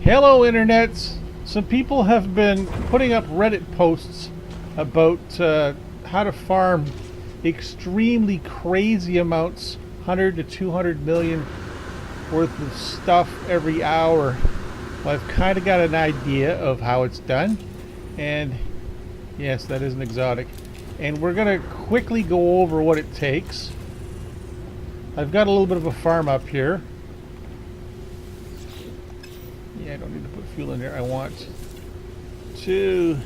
Hello, internets. Some people have been putting up Reddit posts about how to farm extremely crazy amounts, 100 to 200 million worth of stuff every hour. Well, I've kind of got an idea of how it's done, and yes, that is an exotic. And we're going to quickly go over what it takes. I've got a little bit of a farm up here. Yeah, I don't need to put fuel in there. I want 2,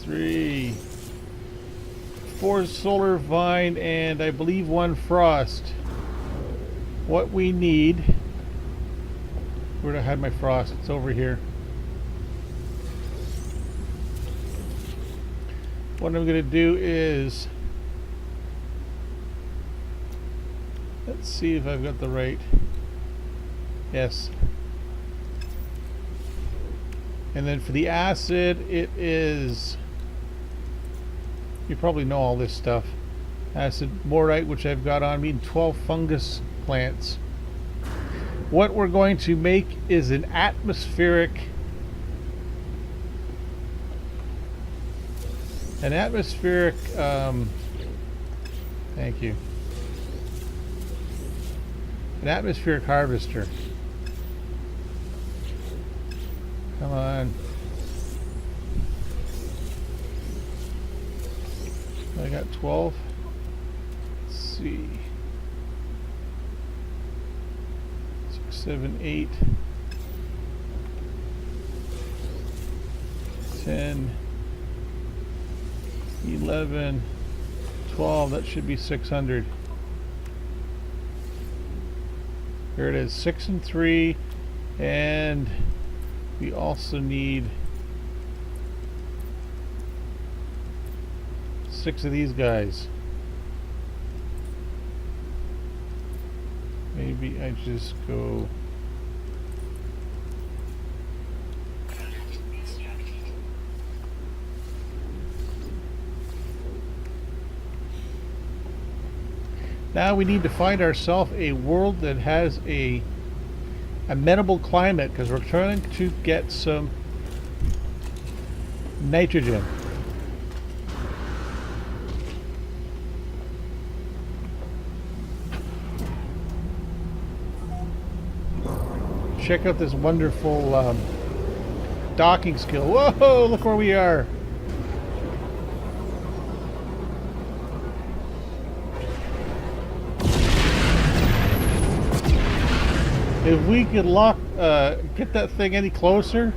3, 4 solar vine, and I believe 1 frost. What we need... Where did I hide my frost? It's over here. What I'm going to do is... Let's see if I've got the right... Yes. And then for the acid, it is... You probably know all this stuff. Acid morite, which I've got on me, and 12 fungus plants. What we're going to make is an atmospheric... thank you. An atmospheric harvester. Come on. I got 12. Let's see. 6, 7, 8. 10. 11. 12. That should be 600. Here it is. 6 and 3. And... we also need 6 of these guys. Maybe I just go... Now we need to find ourselves a world that has a amenable climate, because we're trying to get some nitrogen. Check out this wonderful docking skill. Whoa, look where we are. If we could get that thing any closer,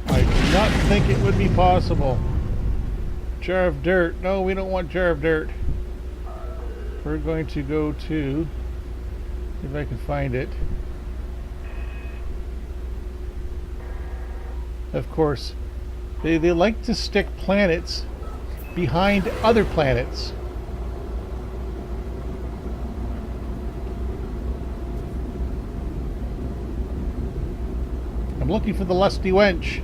I do not think it would be possible. Jar of dirt. No, we don't want jar of dirt. We're going to go to, if I can find it. Of course, they like to stick planets behind other planets. I'm looking for the lusty wench.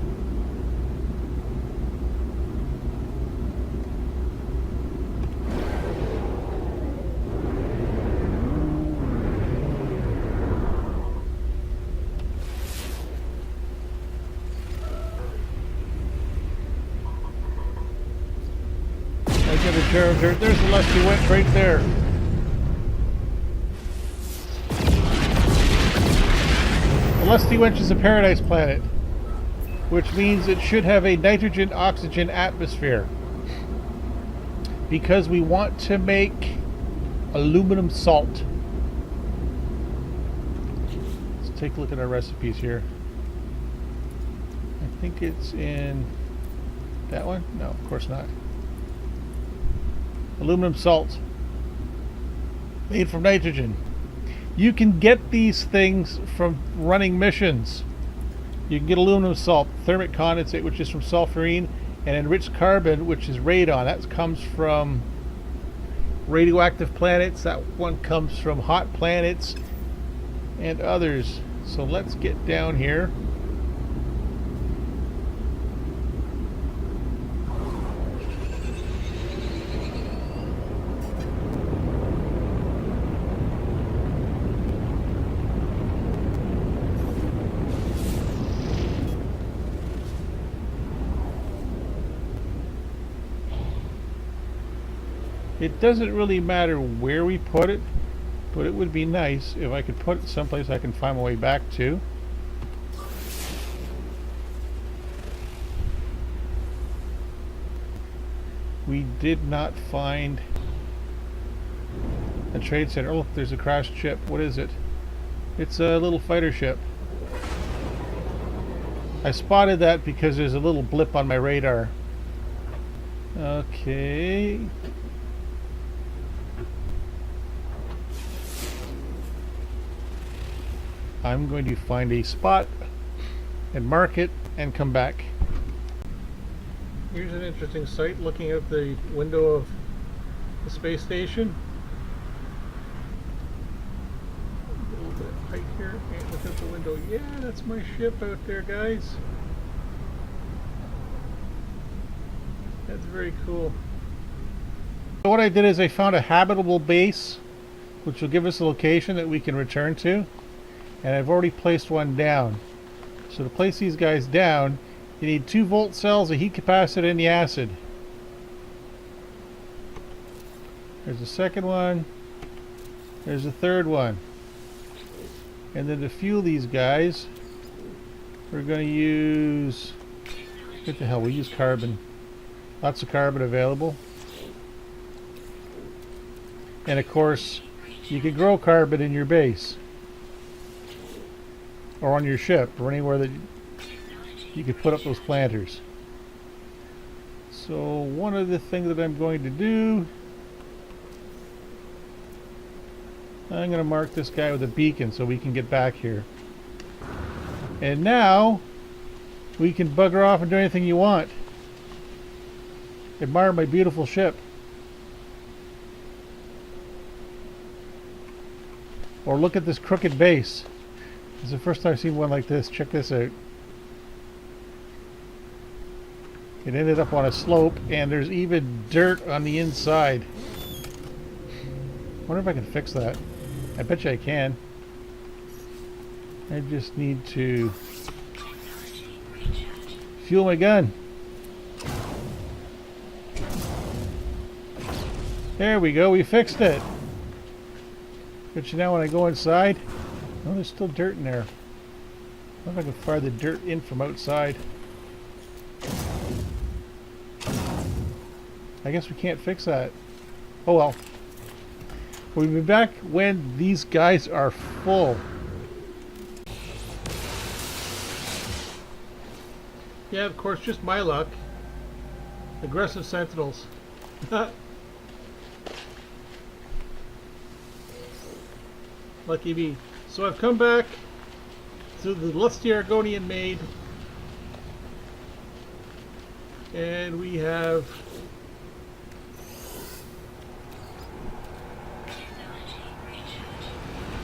I got a jar of dirt. There's the lusty wench right there. Lusty Wench is a paradise planet, which means it should have a nitrogen-oxygen atmosphere, because we want to make aluminum salt. Let's take a look at our recipes here. I think it's in that one? No, of course not. Aluminum salt made from nitrogen. You can get these things from running missions. You can get aluminum salt, thermic condensate, which is from sulfurine, and enriched carbon, which is radon. That comes from radioactive planets. That one comes from hot planets and others. So let's get down here. It doesn't really matter where we put it, but it would be nice if I could put it someplace I can find my way back to. We did not find a trade center. Oh, look, there's a crashed ship. What is it? It's a little fighter ship. I spotted that because there's a little blip on my radar. Okay. I'm going to find a spot and mark it and come back. Here's an interesting sight looking out the window of the space station. A little bit of height here. And look out the window. Yeah, that's my ship out there, guys. That's very cool. So what I did is I found a habitable base, which will give us a location that we can return to. And I've already placed one down. So to place these guys down, you need 2-volt cells, a heat capacitor, and the acid. There's the second one. There's the third one. And then to fuel these guys, we're going to use... What the hell, we use carbon. Lots of carbon available. And of course, you can grow carbon in your base. Or on your ship, or anywhere that you could put up those planters. So one of the things that I'm going to do, I'm going to mark this guy with a beacon so we can get back here. And now we can bugger off and do anything you want. Admire my beautiful ship. Or look at this crooked base. This is the first time I've seen one like this. Check this out. It ended up on a slope, and there's even dirt on the inside. Wonder if I can fix that. I bet you I can. I just need to fuel my gun. There we go, we fixed it. Bet you now when I go inside, oh, there's still dirt in there. I wonder if I can fire the dirt in from outside. I guess we can't fix that. Oh well. We'll be back when these guys are full. Yeah, of course, just my luck. Aggressive sentinels. Lucky me. So I've come back to the lusty Argonian maid, and we have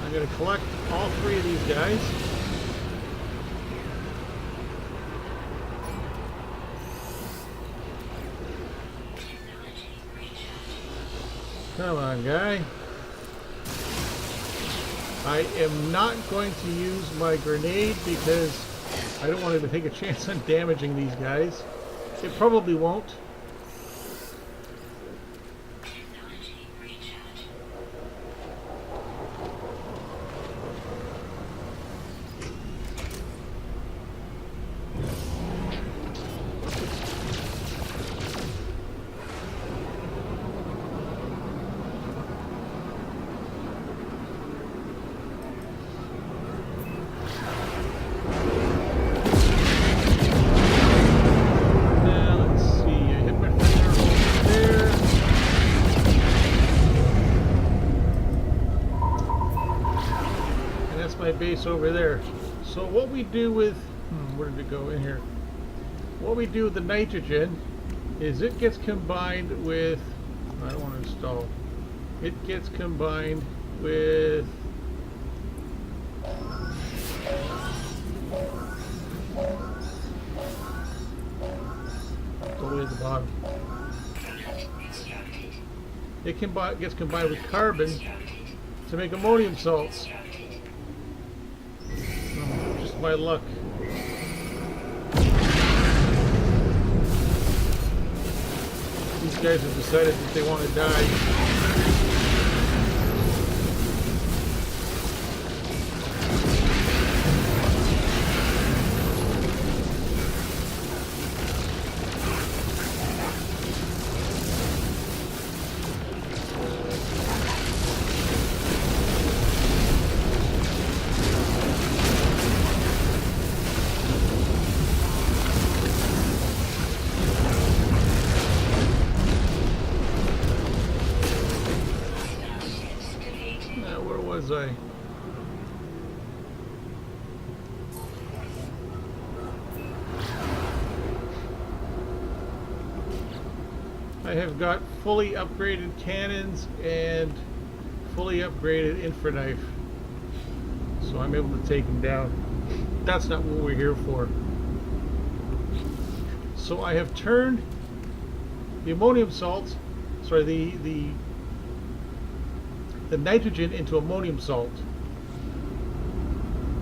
I'm going to collect all 3 of these guys. Come on, guy. I am not going to use my grenade because I don't want to take a chance on damaging these guys. It probably won't. Base over there. So what we do with where did it go in here? What we do with the nitrogen is it gets combined with I don't want to install. It gets combined with all the way at the bottom. It gets combined with carbon to make ammonium salts. Just my luck. These these guys have decided that they want to die. Where was I? I have got fully upgraded cannons and fully upgraded infra knife, so I'm able to take them down. That's not what we're here for. So I have turned the ammonium salt, sorry, the nitrogen into ammonium salt.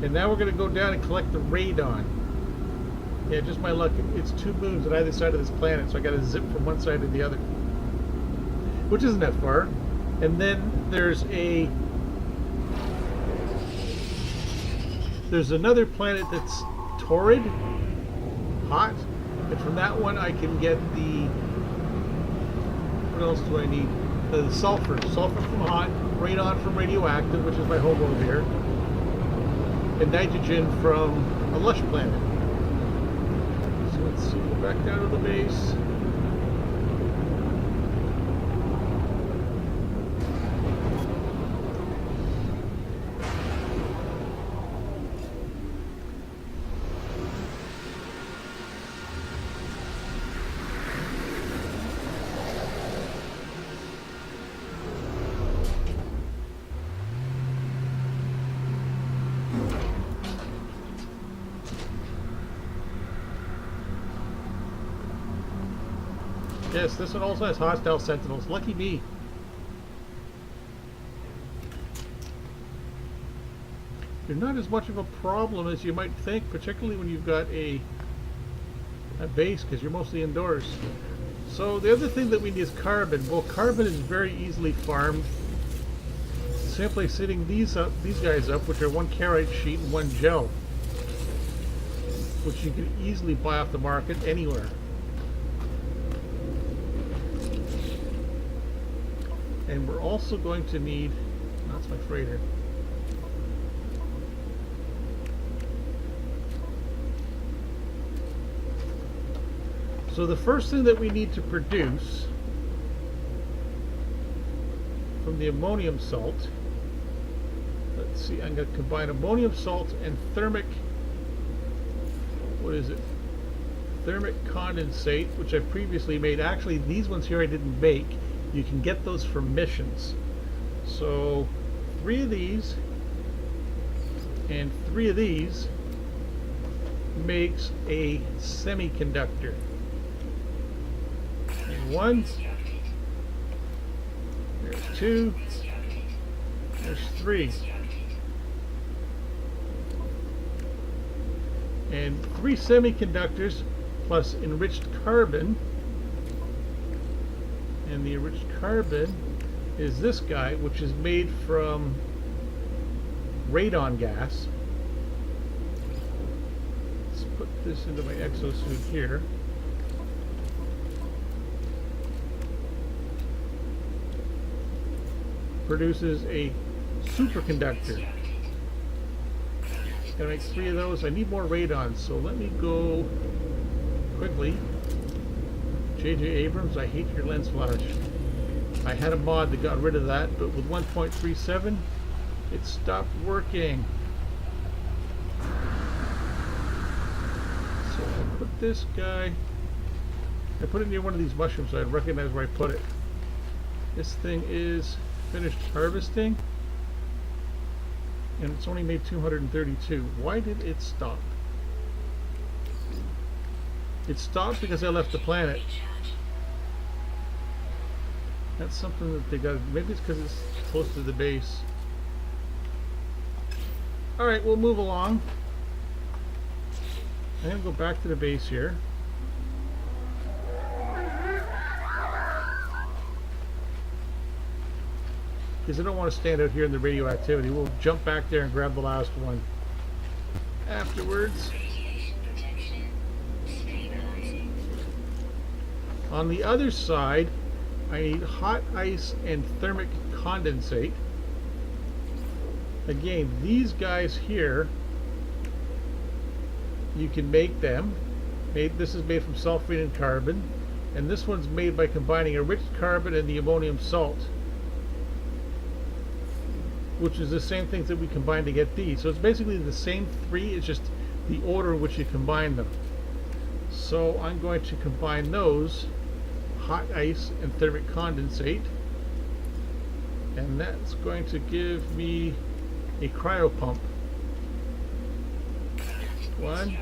And now we're going to go down and collect the radon. Yeah, just my luck. It's 2 moons on either side of this planet, so I got to zip from one side to the other, which isn't that far. And then there's another planet that's torrid, hot, and from that one I can get the, what else do I need? The sulfur from hot, radon from radioactive, which is my home over here, and nitrogen from a lush planet. So let's see, go back down to the base. Yes, this one also has hostile sentinels. Lucky me. They're not as much of a problem as you might think, particularly when you've got a base, because you're mostly indoors. So the other thing that we need is carbon. Well, carbon is very easily farmed. Simply sitting these guys up, which are 1 carite sheet and 1 gel, which you can easily buy off the market anywhere. And we're also going to need, that's my freighter. So the first thing that we need to produce from the ammonium salt, let's see, I'm going to combine ammonium salt and thermic, what is it? Thermic condensate, which I previously made. Actually, these ones here I didn't make. You can get those from missions. So 3 of these and 3 of these makes a semiconductor. And 1, there's 2, there's 3. And 3 semiconductors plus enriched carbon. And the enriched carbon is this guy, which is made from radon gas. Let's put this into my exosuit here. Produces a superconductor. Gotta make 3 of those. I need more radon, so let me go quickly. J.J. Abrams, I hate your lens flash. I had a mod that got rid of that, but with 1.37, it stopped working. So I put this guy, I put it near one of these mushrooms so I'd recognize where I put it. This thing is finished harvesting, and it's only made 232. Why did it stop? It stopped because I left the planet. That's something that they got. Maybe it's because it's close to the base. Alright, we'll move along. I'm going to go back to the base here. because I don't want to stand out here in the radioactivity. We'll jump back there and grab the last one afterwards. On the other side, I need hot ice and thermic condensate. Again, these guys here, you can make them. This is made from sulfate and carbon, and this one's made by combining a rich carbon and the ammonium salt, which is the same things that we combine to get these. So it's basically the same three, it's just the order in which you combine them. So I'm going to combine those, hot ice and thermic condensate, and that's going to give me a cryo pump. 1,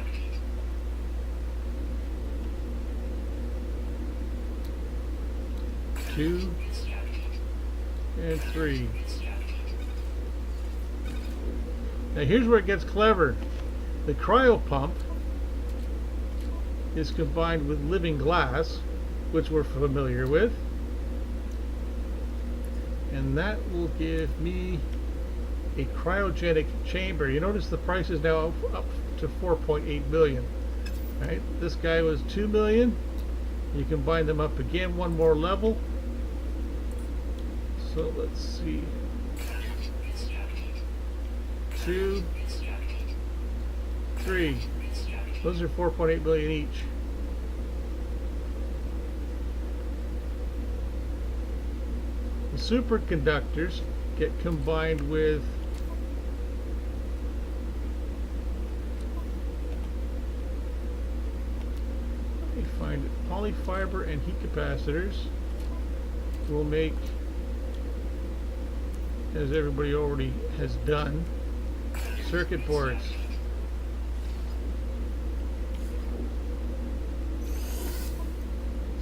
2, and 3. Now here's where it gets clever. The cryo pump is combined with living glass, which we're familiar with, and that will give me a cryogenic chamber. You notice the price is now up to 4.8 million. Right? This guy was 2 million. You combine them up again one more level. So let's see. 2, 3. Those are 4.8 million each. The superconductors get combined with find it, polyfiber and heat capacitors will make, as everybody already has done, circuit boards.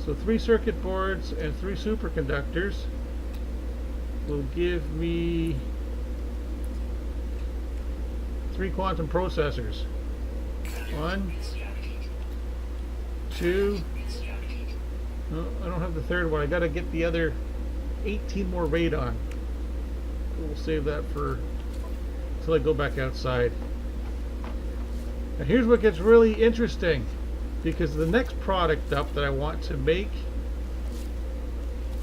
So 3 circuit boards and 3 superconductors will give me 3 quantum processors. 1, 2. No, I don't have the third one. I gotta get the other 18 more radon. We'll save that for until I go back outside. Now here's what gets really interesting, because the next product up that I want to make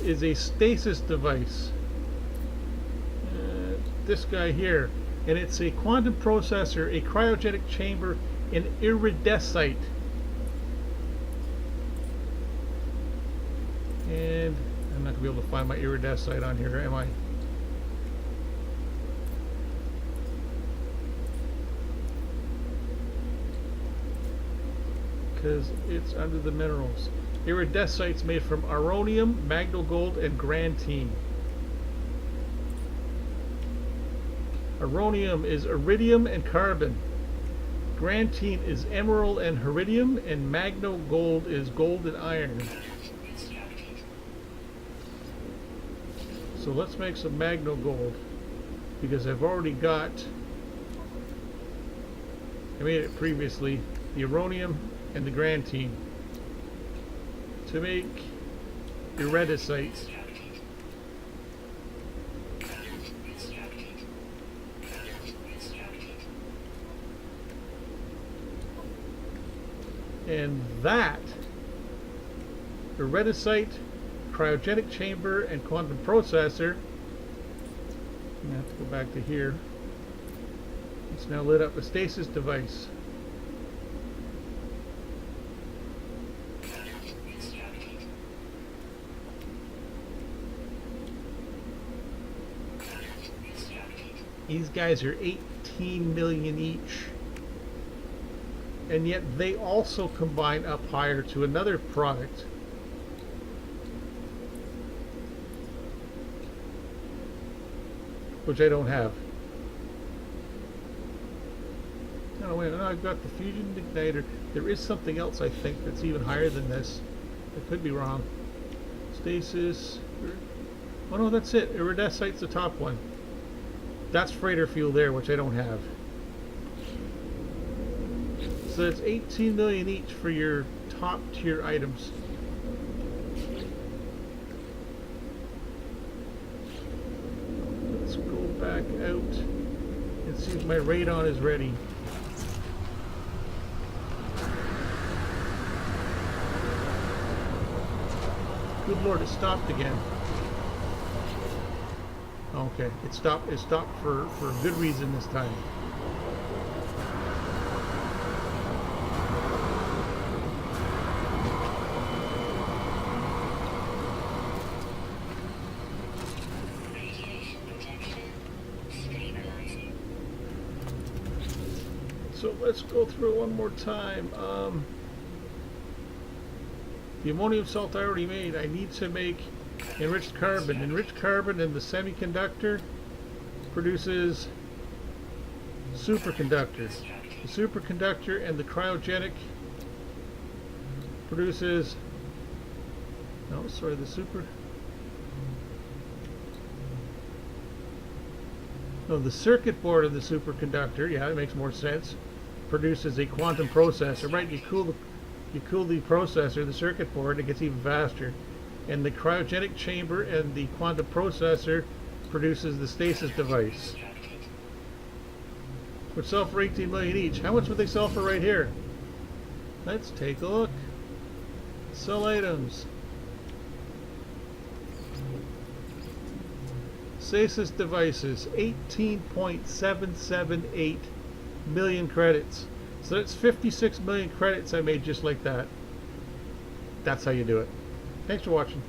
is a stasis device. This guy here, and it's a quantum processor, a cryogenic chamber, and iridescite. And I'm not going to be able to find my iridescite on here, am I? Because it's under the minerals. Iridesite's made from aronium, magnogold, and grantine. Aronium is iridium and carbon. Grantine is emerald and iridium, and magnogold is gold and iron. So let's make some magnogold, because I've already got, I made it previously, the aronium and the grantine to make iridesite. And that iridesite, cryogenic chamber, and quantum processor, I'm going to have to go back to here. It's now lit up a stasis device. These guys are 18 million each. And yet they also combine up higher to another product. Which I don't have. No, wait, no, I've got the fusion igniter. There is something else, I think, that's even higher than this. I could be wrong. Stasis. Oh no, that's it. Iridesite's the top one. That's freighter fuel there, which I don't have. So that's 18 million each for your top tier items. out and see if my radon is ready. Good Lord, it stopped again. Okay, it stopped for a good reason this time. So let's go through it one more time. The ammonium salt I already made. I need to make enriched carbon. Enriched carbon in the semiconductor produces superconductor. The superconductor and the cryogenic produces, no, sorry, the circuit board of the superconductor, yeah, it makes more sense, produces a quantum processor, right? You cool the processor, the circuit board, it gets even faster. And the cryogenic chamber and the quantum processor produces the stasis device, which sell for 18 million each. How much would they sell for right here? Let's take a look. Sell items. Stasis devices, 18.778 million credits. So that's 56 million credits I made just like that. That's how you do it. Thanks for watching.